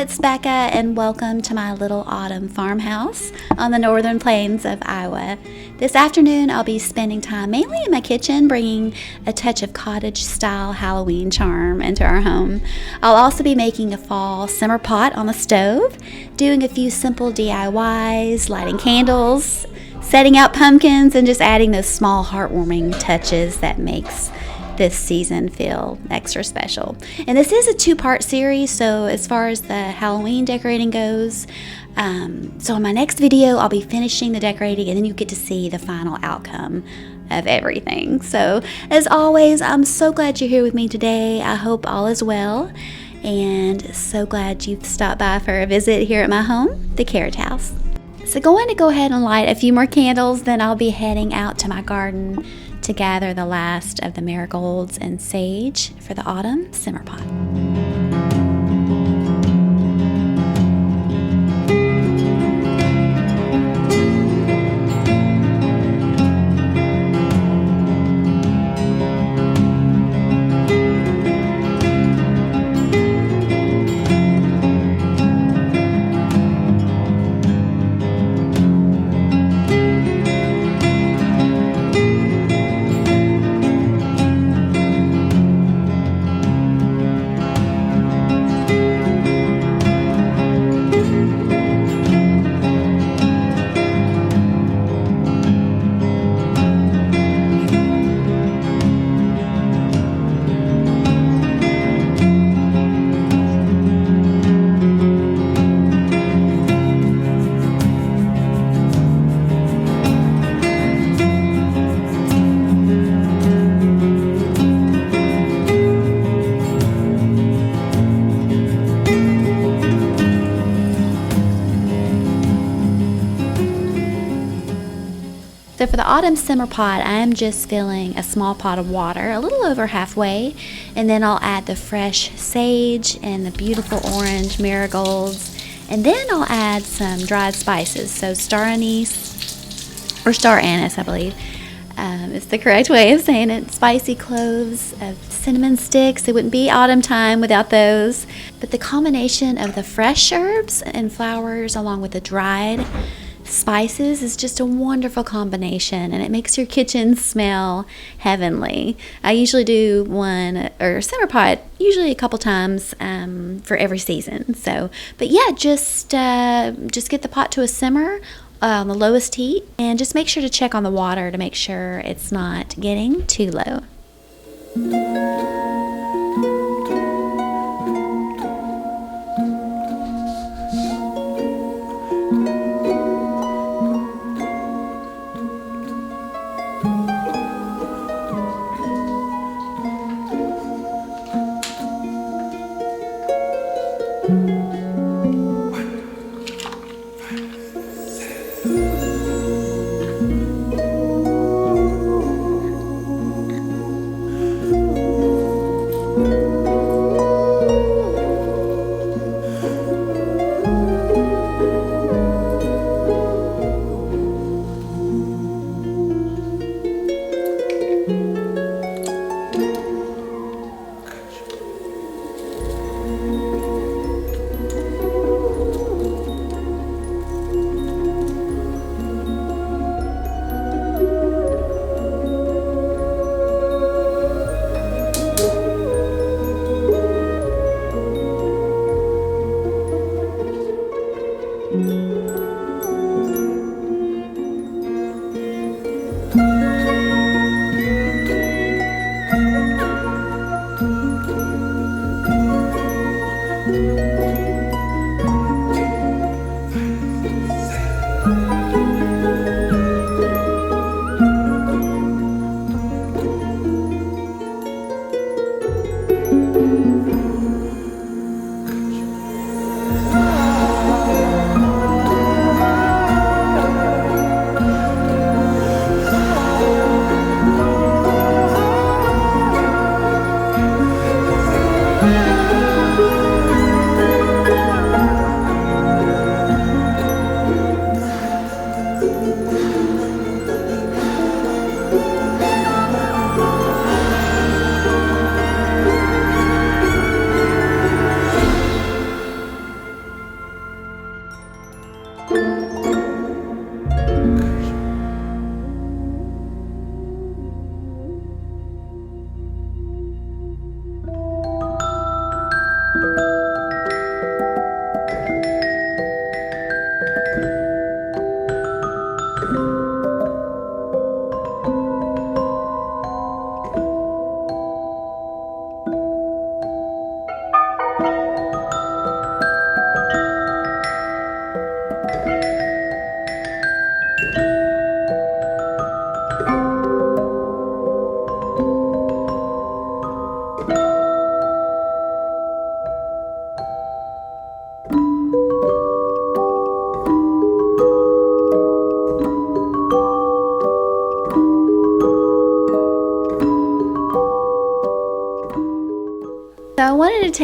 it's Bekah, and welcome to my little autumn farmhouse on the northern plains of Iowa. This afternoon I'll be spending time mainly in my kitchen, bringing a touch of cottage-style Halloween charm into our home. I'll also be making a fall simmer pot on the stove, doing a few simple DIYs, lighting candles, setting out pumpkins, and just adding those small heartwarming touches that makes this season feel extra special. And this is a two-part series, so as far as the Halloween decorating goes, so in my next video I'll be finishing the decorating, and then you get to see the final outcome of everything. So as always, I'm so glad you're here with me today. I hope all is well, and so glad you've stopped by for a visit here at my home, the Carriage House. So going to go ahead and light a few more candles, then I'll be heading out to my garden to gather the last of the marigolds and sage for the autumn simmer pot. So for the autumn simmer pot, I'm just filling a small pot of water, a little over halfway, and then I'll add the fresh sage and the beautiful orange marigolds, and then I'll add some dried spices. So star anise, or star anise, I believe, is the correct way of saying it. Spicy cloves, cinnamon sticks. It wouldn't be autumn time without those. But the combination of the fresh herbs and flowers along with the dried spices is just a wonderful combination, and it makes your kitchen smell heavenly. I usually do one or simmer pot usually a couple times for every season. So, but yeah, just get the pot to a simmer on the lowest heat, and just make sure to check on the water to make sure it's not getting too low.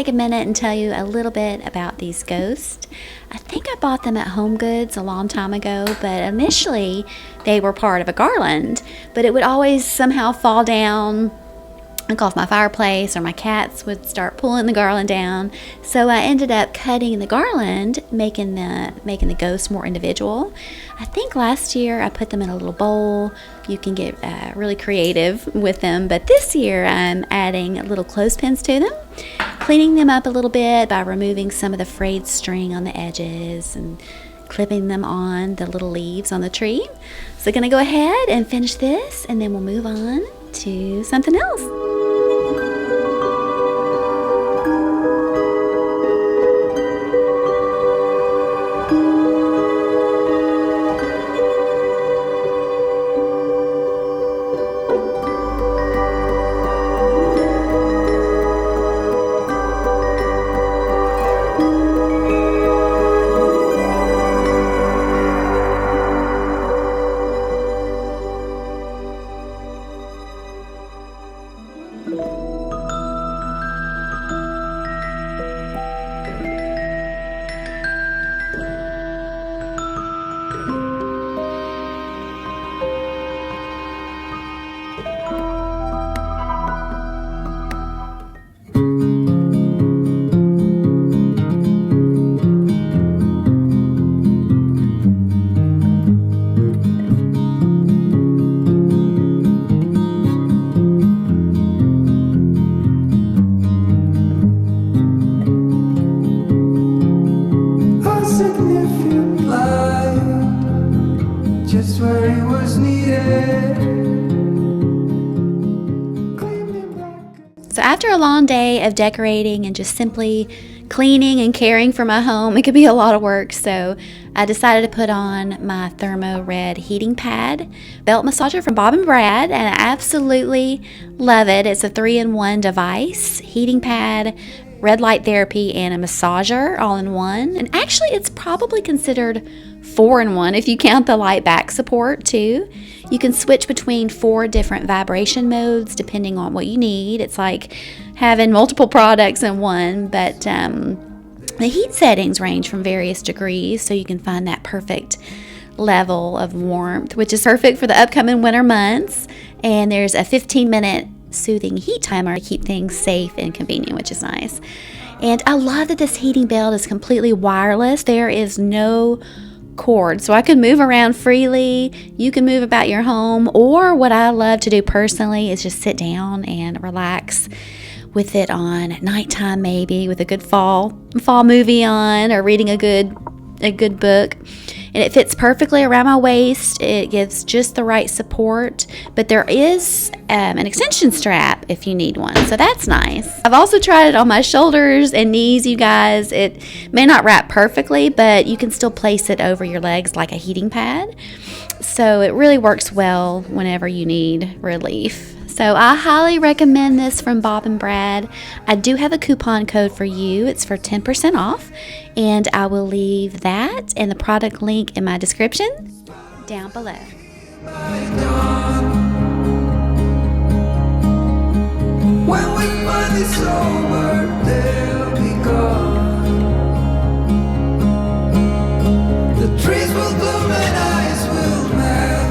take a minute and tell you a little bit about these ghosts. I think I bought them at Home Goods a long time ago, but initially they were part of a garland, but it would always somehow fall down like off my fireplace, or my cats would start pulling the garland down. So I ended up cutting the garland, making the ghosts more individual. I think last year I put them in a little bowl. You can get really creative with them, but this year I'm adding little clothespins to them, cleaning them up a little bit by removing some of the frayed string on the edges and clipping them on the little leaves on the tree. So gonna go ahead and finish this, and then we'll move on to something else. So after a long day of decorating and just simply cleaning and caring for my home, it could be a lot of work. So I decided to put on my Thermo Red heating pad belt massager from Bob and Brad, and I absolutely love it. It's a 3-in-1 device, heating pad, red light therapy, and a massager all in one. And actually it's probably considered 4-in-1 if you count the light back support too. You can switch between 4 different vibration modes depending on what you need. It's like having multiple products in one, but the heat settings range from various degrees, so you can find that perfect level of warmth, which is perfect for the upcoming winter months. And there's a 15-minute soothing heat timer to keep things safe and convenient, which is nice. And I love that this heating belt is completely wireless. There is no cord, so I can move around freely. You can move about your home, or what I love to do personally is just sit down and relax with it on at nighttime, maybe with a good fall movie on, or reading a good book. And it fits perfectly around my waist. It gives just the right support, but there is an extension strap if you need one, so that's nice. I've also tried it on my shoulders and knees, you guys. It may not wrap perfectly, but you can still place it over your legs like a heating pad. So it really works well whenever you need relief. So I highly recommend this from Bob and Brad. I do have a coupon code for you. It's for 10% off, and I will leave that and the product link in my description down below. When we find this over, they'll be gone. The trees will bloom and ice will melt.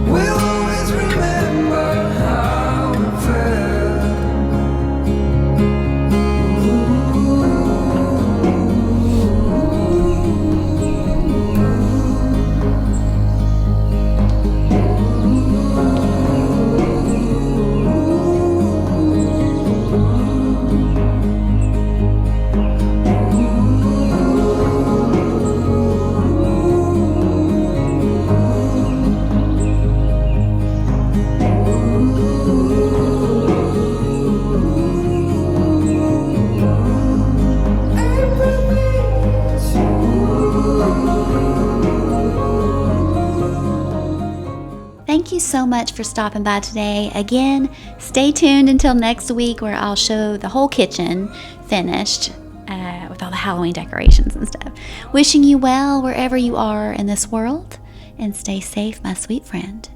We'll always remember how it felt. Thank you so much for stopping by today. Again, stay tuned until next week, where I'll show the whole kitchen finished with all the Halloween decorations and stuff. Wishing you well wherever you are in this world, and stay safe, my sweet friend.